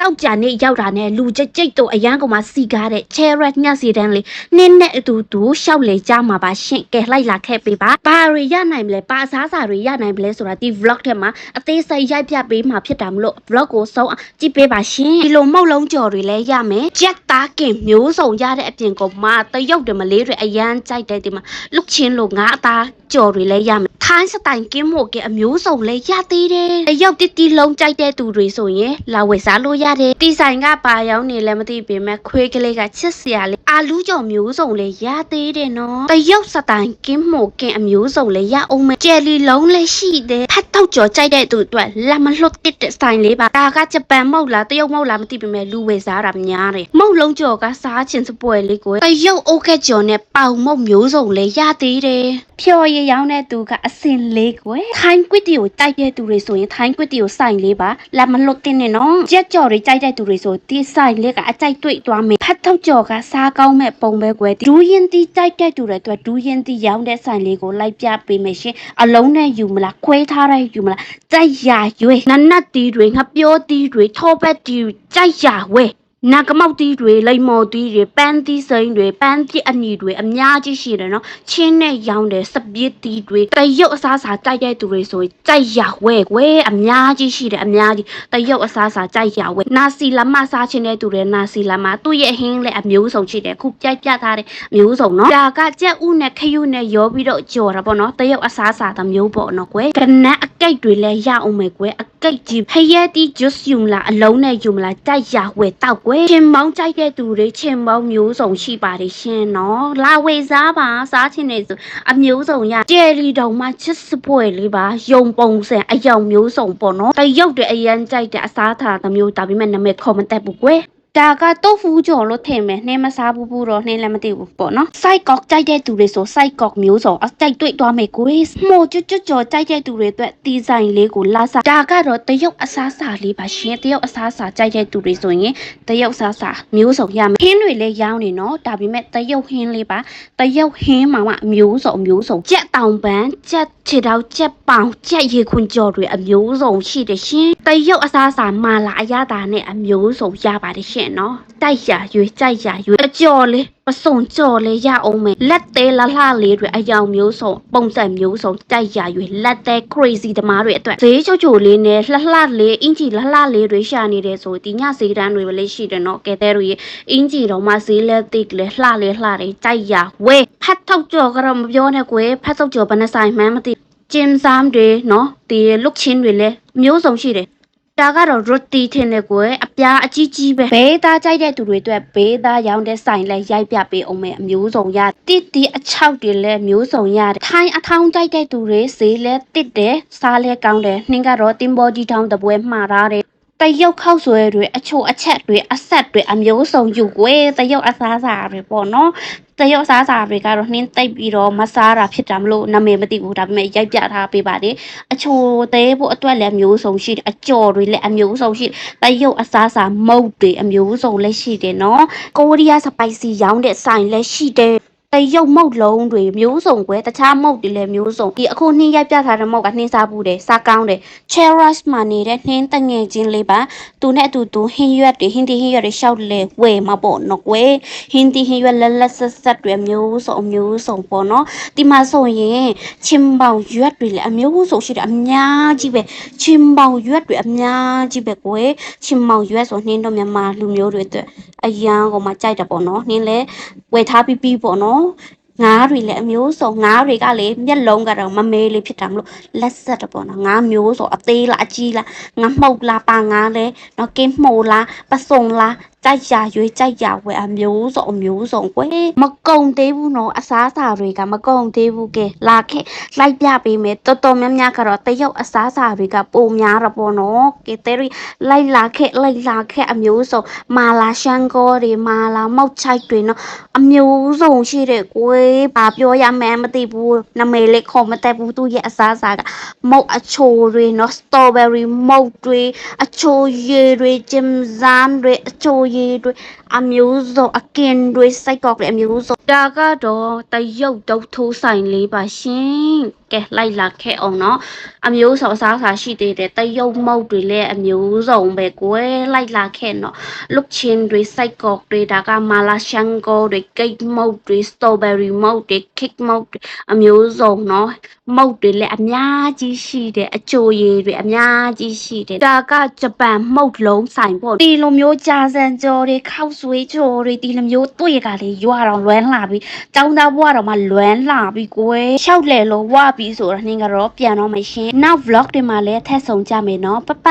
တောက်ကြနေရောက်တာနဲ့လူကြိတ်တို့အရန်ကောင်မစီကားတဲ့ Cherry ညစီတန်းလေးနင်းနဲ့အတူတူရှောက်လေကြမှာပါရှင့်ကဲလိုက်လာခဲ့ပေးပါဘာတွေရနိုင်မလဲပါစားစာတွေရနိုင်မလဲဆိုတာဒီ vlog ထဲမှာအသေးစိတ်ရိုက်ပြပေးမှာဖြစ်တာမလို့ vlog ကိုဆုံးကြည့်ပေးပါရှင်ဒီလိုမုတ်လုံးကြော်တွေလည်းရမယ်ကြက်သားကင်မျိုးစုံရတဲ့အပြင်ကမှတရုတ်တယ်မလေးတွေအရန်ကြိုက်တဲ့ဒီမှာလုတ်ချင်းလို့ငါအသားကြော်တွေလည်းရမယ်ထိုင်းစတိုင်ကင်းမို့ကအမျိုးစုံလည်းရသေးတယ်တရုတ်တီလုံးကြိုက်တဲ့သူတွေဆိုရင်လာဝယ်စားလို့ရတယ်တီဆိုင်ကပါရောင်းနေလည်းမသိပေမဲ့ခွေးကလေးကချစ်စရာလေးအာလူးကြော်မျိုးစုံလည်းရသေးတယ်နော်တရုတ်စတိုင်ကင်းမို့ကအမျိုးစုံလည်းရအောင်မယ်ကျယ်လီလုံးလည်းရှိတယ်ဖတ်တော့ကြော်ကြိုက်တဲ့သူအတွက်လက်မလွတ်တဲ့ဆိုင်လေးပါဒါကဂျပန်မဟုတ်လားတရုတ်မဟုတ်လားမသိပေမဲ့လူဝယ်စားတာများတယ်မုတ်လုံးကြော်ကစားချင်စပွဲလေးကိုတရုတ်အိုးခက်ကြော်နဲ့ပေါင်မုတ်မျိုးစုံလည်းရသေးတယ်ဖြော်ရရောင်းတဲ့သူကအစင်လေးကိုထိုင်းကွစ်တီကိုတိုက်တဲ့သူတွေဆိုရင်ထိုင်းကွစ်တီကိုဆိုင်လေးပါလက်မလွတ်တင်နေနော်ကြက်ကြော်တွေကြိုက်တဲ့သူတွေဆိုဒီဆိုင်လေးကအကြိုက်တွေ့သွားမယ်ဖတ်ထုတ်ကြော်ကစားကောင်းမဲ့ပုံပဲကွယ်ဒူးရင်တီကြိုက်တဲ့သူတွေအတွက်ဒူးရင်တီရောင်းတဲ့ဆိုင်လေးကိုလိုက်ပြပေးမယ်ရှင်အလုံးနဲ့ယူမလားခွဲထားတဲ့ယူမလားကြိုက်ရရွေးနနတ်တီတွေငါပြောတီတွေထောပတ်တီကြိုက်ရဝဲနာကမောက်တီးတွေလိမ္မော်တီးတွေပန်းတီးစိမ်းတွေပန်းပြစ်အနီတွေအများကြီးရှိတယ်နော်ချင်းနဲ့ရောင်းတယ်စပစ်တီးတွေတရုတ်အစားအစာကြိုက်တဲ့သူတွေဆိုကြိုက်ရဝဲကွယ်အများကြီးရှိတယ်အများကြီးတရုတ်အစားအစာကြိုက်ရဝဲနာစီလမစားချင်းတဲ့သူတွေနာစီလမသူ့ရဲ့ဟင်းလည်းအမျိုးစုံရှိတယ်ခုကြိုက်ပြထားတဲ့မျိုးစုံနော်ဒါကကြက်ဥနဲ့ခရုနဲ့ရောပြီးတော့ကြော်တာပေါ့နော်တရုတ်အစားအစာတစ်မျိုးပေါ့နော်ကွယ်ကနက်အကိတ်တွေလည်းရအောင်မယ်ကွယ်အကိတ်ကြီးဖရဲတီး juice ယူမလားအလုံးနဲ့ယူမလားကြိုက်ရဝဲတောက်ကွယ်ချင်းမောင်းကြိုက်တဲ့သူတွေချင်းမောင်းမျိုးစုံရှိပါတယ်ရှင်နော်လာဝေစားပါစားချင်းနေဆိုအမျိုးစုံရကျယ်လီတောင်မှချစ်စပွဲလေးပါယုံပုံစံအယောင်မျိုးစုံပေါ့နော်တရုတ်တွေအရန်ကြိုက်တဲ့အစားအစာတစ်မျိုးဒါပေမဲ့နာမည်ခေါ်မတတ်ဘူးကွယ်ဒါကတော့ဖူးကြော်လို့ထင်မယ်နှင်းမစားဘူးတော့နှင်းလည်းမသိဘူးပေါ့နော်စိုက်ကောက်ကြိုက်တဲ့သူတွေဆိုစိုက်ကောက်မျိုးစုံအကြိုက်တွေ့သွားမယ်ကိုမို့ကျွတ်ကြော်ကြိုက်တဲ့သူတွေအတွက်တီးဆိုင်လေးကိုလာစားဒါကတော့တရုတ်အစားအစာလေးပါရှင်တရုတ်အစားအစာကြိုက်တဲ့သူတွေဆိုရင်တရုတ်အစားအစာမျိုးစုံရမယ်ဟင်းတွေလည်းရောင်းနေနော်ဒါပေမဲ့တရုတ်ဟင်းလေးပါတရုတ်ဟင်းမှာမျိုးစုံကြက်တောင်ပန်းကြက်ခြေထောက်ကြက်ပေါင်ကြက်ရေခွန်ကြော်တွေအမျိုးစုံရှိတယ်ရှင်တရုတ်အစားအစာမာလာအရသာနဲ့အမျိုးစုံရပါတယ်ရှင်နော်တိုက်ရရွေးကြိုက်ရရွေးအကျော်လေးပစုံကြော်လေးရအောင်မယ်လက်သေးလှလှလေးတွေအယောင်မျိုးစုံပုံစံမျိုးစုံတိုက်ရရွေးလက်သေး crazy တမားတွေအတွက်ဈေးချိုလေးနဲ့လှလှလေးအင်ဂျီလှလှလေးတွေရှာနေတယ်ဆိုဒီညဈေးတန်းတွေပဲလေးရှိတယ်နော်ကဲတဲ့တို့ရဲ့အင်ဂျီတော့မှဈေးလက်သိလေလှလေးလှတွေတိုက်ရဝဲဖတ်ထုတ်ကြော်ကတော့မပြောနဲ့ကွယ်ဖတ်ထုတ်ကြော်ဘယ်နှဆိုင်မှန်းမသိကျင်းစားတွေနော်ဒီလုတ်ချင်းတွေလည်းမျိုးစုံရှိတယ်ဒါကတော့ roti ထင်တယ်ကွယ်အပြားအကြီးကြီးပဲဘေးသားကြိုက်တဲ့သူတွေအတွက်ဘေးသားရောင်းတဲ့ဆိုင်လဲရိုက်ပြပေးအောင်မယ်အမျိုးစုံရတီအချောက်တွေလဲမျိုးစုံရတယ်ထိုင်းအထောင်းကြိုက်တဲ့သူတွေဈေးလဲတစ်တယ်စားလဲကောင်းတယ်နှင်းကတော့တင်ဘောဒီထောင်းတပွဲမှားထားတယ်တရုတ်ခောက်ဆွဲတွေအချို့အချက်တွေအဆက်တွေအမျိုးစုံယူကွယ်တရုတ်အစားအစာတွေပေါ့နော်တရုတ်အစားအစာတွေကတော့နှင်းတိတ်ပြီးတော့မစားတာဖြစ်တာမလို့နာမည်မသိဘူးဒါပေမဲ့ရိုက်ပြထားပေးပါတယ်အချို့သေးဖို့အတွက်လည်းမျိုးစုံရှိတယ်အကျော်တွေလည်းအမျိုးစုံရှိတရုတ်အစားအစာမုတ်တွေအမျိုးစုံလည်းရှိတယ်နော်ကိုရီးယားစပိုက်စီရောင်းတဲ့ဆိုင်လည်းရှိတယ်တရုတ်မုတ်လုံးတွေမျိုးစုံကွယ်တခြားမုတ်တွေလည်းမျိုးစုံဒီအခုနှင်းရိုက်ပြထားတဲ့မုတ်ကနှင်းစားဘူးတယ်စားကောင်းတယ် Cheras မှာနေတဲ့နှင်းတငယ်ချင်းလေးပါသူနဲ့အတူတူဟင်းရွက်တွေဟင်းတီဟင်းရွက်တွေရှောက်လေဝယ်မှာပေါ့နော်ကွယ်ဟင်းတီဟင်းရွက်လက်ဆက်တွေမျိုးစုံပေါ့နော်ဒီမှာဆိုရင်ချင်းပေါင်ရွက်တွေလည်းအမျိုးစုံရှိတယ်အများကြီးပဲချင်းပေါင်ရွက်တွေအများကြီးပဲကွယ်ချင်းပေါင်ရွက်ဆိုနှင်းတော့မြန်မာလူမျိုးတွေအတွက်အရန်ကိုမှကြိုက်တာပေါ့နော်နှင်းလည်းဝယ်ထားပြီးပေါ့နော်ငါးတွေလည်းအမျိုးစုံငါးတွေကလေမျက်လုံးကတော့မမေးလေးဖြစ်တာမလို့လက်ဆက်တော့ပေါ့နော်ငါးမျိုးစုံအသေးလားအကြီးလားငါမှုတ်လားပါငါးလဲနော်ကင်းမှုတ်လားပစုံလားကြိုက်ရရွေးကြိုက်ရဝဲအမျိုးစုံကွယ်မကုံသေးဘူးနော်အစားအစာတွေကမကုံသေးဘူးကဲလာခဲ့လိုက်ပြပေးမယ်တော်တော်များများကတော့တရုတ်အစားအစာတွေကပိုများတော့ပေါ့နော်ကဲတဲ့လိုက်လာခဲ့အမျိုးစုံမာလာရှန်ကောတွေမာလာမောက်ချိုက်တွေနော်အမျိုးစုံရှိတဲ့ကွယ်ဘာပြောရမှန်းမသိဘူးနာမည်လေးခေါ်မတတ်ဘူးသူရဲ့အစားအစာကမုတ်အချိုတွေနော်စတော်ဘယ်ရီမုတ်တွေအချိုရည်တွေဂျင်ဇမ်တွေအချိုရ ရည်တွေအမျိုးစုံအကင်တွေစိုက်ကောက်တွေအမျိုးစုံဒါကတော့တရုတ်ဒုတ်ထိုးဆိုင်လေးပါရှင်ကဲလိုက်လာခဲ့အောင်နော်အမျိုးစုံအစားအစာရှိသေးတယ်တရုတ်မုတ်တွေလည်းအမျိုးစုံပဲကွယ်လိုက်လာခဲ့နော်လုတ်ချင်းတွေစိုက်ကောက်တွေဒါကမာလာရှန်ကိုတွေဂိတ်မုတ်တွေစတော်ဘယ်ရီမုတ်တွေခစ်မုတ်တွေအမျိုးစုံနော်မုတ်တွေလည်းအများကြီးရှိတယ်အချိုရည်တွေအများကြီးရှိတယ်ဒါကဂျပန်မုတ်လုံးဆိုင်ပေါ့ဒီလိုမျိုးကြာစံကြော်တွေခောက်ဆွေးကြော်တွေဒီလိုမျိုးတွေ့ကလေးရွာတော့လွမ်းလာပြီးចောင်းသားဘွားတော့မှလွမ်းလာပြီးကွယ်ရှောက်လေလို့ဝါပြီးဆိုတော့နှင်းကတော့ပြန်တော့မရှင်နောက် vlog တွေမှာလည်းထက်ဆောင်ကြမယ်နော်ပပ